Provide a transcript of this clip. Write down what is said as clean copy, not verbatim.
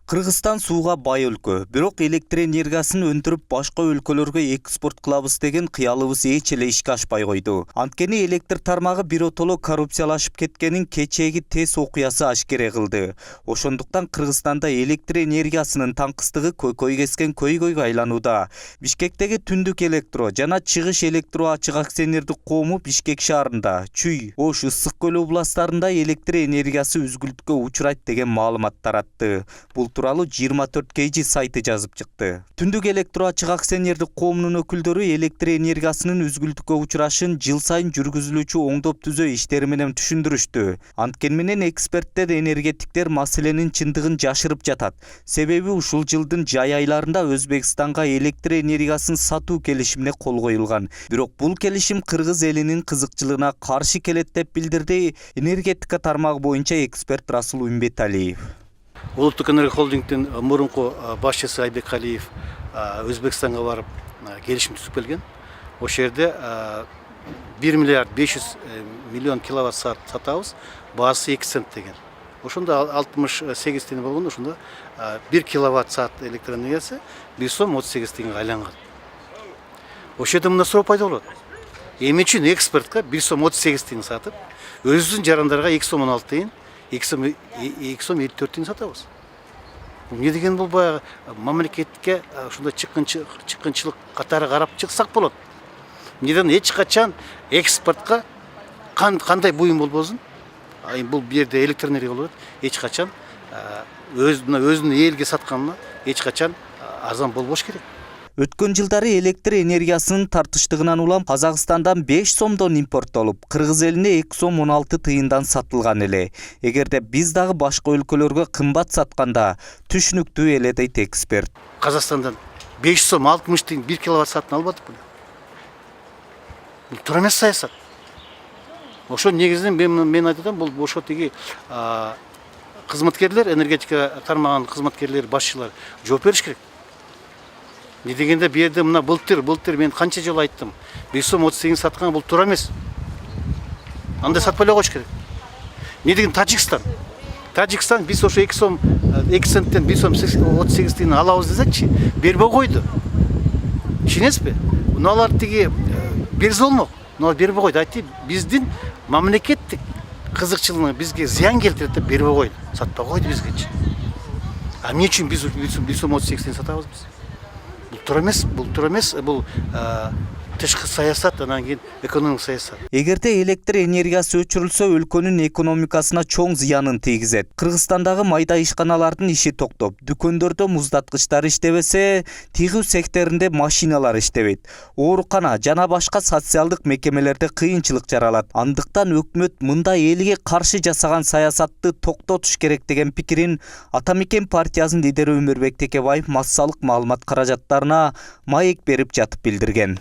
Кыргызстан сууга бай өлкө, бирок электр энергиясын өндүрүп башка өлкөлөргө экспорт кылабыз деген кыялыбыз эч эле ишке ашпай койду. Анткени электр тармагы биротоло коррупциялашып кеткенин кечээги ТЭС окуясы ашкере кылды. Ошондуктан Кыргызстанда электр энергиясынын таңкыстыгы көйкөй кескен көйгөйгө айланууда. Бишкектеги Түндүк электро жана Чыгыш электро ачык акционердик коому Бишкек шаарында, Чүй, Ош, Ысык көл областарында электр энергиясы үзгүлтүккө учурайт деген маалымат таратты. Бул тууралуу 24 KG сайты жазып чыкты. Түндүк электро ачык акционердик коомунун өкүлдөрү электр энергиясынын үзгүлтүккө учурашын жыл сайын жүргүзүлүүчү оңдоп түзөө иштери менен түшүндүрүштү. Анткени менен эксперттер, энергетиктер маселенин чындыгын жашырып жатат. Себеби ушул жылдын жай айларында Өзбекстанга электр энергиясын сатуу келишимине кол коюлган. Бирок бул келишим кыргыз элинин кызыкчылыгына каршы келет деп билдирди энергетика тармагы боюнча эксперт Расул Умбеталиев. Улуттук энергия холдингдин мурунку башчысы Айбек Калиев Өзбекстанга барып келишим түзүп келген. Ошол жерде 1 миллиард 500 миллион киловатт саат сатабыз, баасы 2 цент деген. Ошондо 68 тиын болгондо ошондо 1 киловатт саат электр энергиясы 1 сом 38 тиынга айланган. Ошол жерде мына суроо пайда болот. Эмне үчүн экспортко 1 сом 38 тиын сатып, өзүбүздүн жарандарга 2 сом 16 тиын 2 сом 54 тиын сатабыз. Эмне деген бул баягы мамлекетке ушундай чыккынчылык катары карап чыксак болот. Эмнеден эч качан экспортко кандай буюм болбосун, бул жерде электр энергия болот, эч качан өзүнүн элге сатканына эч качан арзан болбош керек. Өткөн жылдары электр энергиясынын тартыштыгынан улам Казакстандан 5 сомдон импорттолуп, Кыргыз элине 2 сом 16 тыйындан сатылган эле. Эгерде биз дагы башка өлкөлөргө кымбат сатканда түшүнүктүү эле дейт эксперт. Казакстандан 5 сом 60 тыйын 1 киловатт саатын албадык бул. Бул туура эмес саясат. Ошо негизинен мен айтып атам, бул ошо тиги кызматкерлер, энергетика тармагынын кызматкерлери, башчылар жооп бериш керек. Не дегенде бу жерде мына былтыр мен канча жолу айттым. 1 сом 38 саткан бул туура эмес. Андай сатпай эле коюш керек. Не деген Тажикстан биз ошо 2 сом 2 центтен 1 сом 38 тиын алабыз десекчи, бербей койду. Түшүнөсүзбү? Муналар тиги берсе болмок. Муналар бербей койду. Айтты, биздин мамлекеттик кызыкчылыгына бизге зыян келтирет деп бербей койду. Сатпай койду бизгечи. А эмне үчүн биз 1 сом 38 тиын сатабыз биз? Бул туура эмес, бул тышкы саясат, анан кийин экономик саясат. Эгерде электр энергиясы өчүрүлсө, өлкөнүн экономикасына чоң зыянын тийгизет. Кыргызстандагы майда ишканалардын иши токтоп, дүкөндөрдө муздаткычтар иштебесе, тигүү секторунда машиналар иштебейт. Оорукана жана башка социалдык мекемелерде кыйынчылык жаралат. Андыктан өкмөт мындай элге каршы жасаган саясатты токтотуш керек деген пикирин Ата Мекен партиясынын лидери Өмүрбек Текебаев массалык маалымат каражаттарына маек берип жатып билдирген.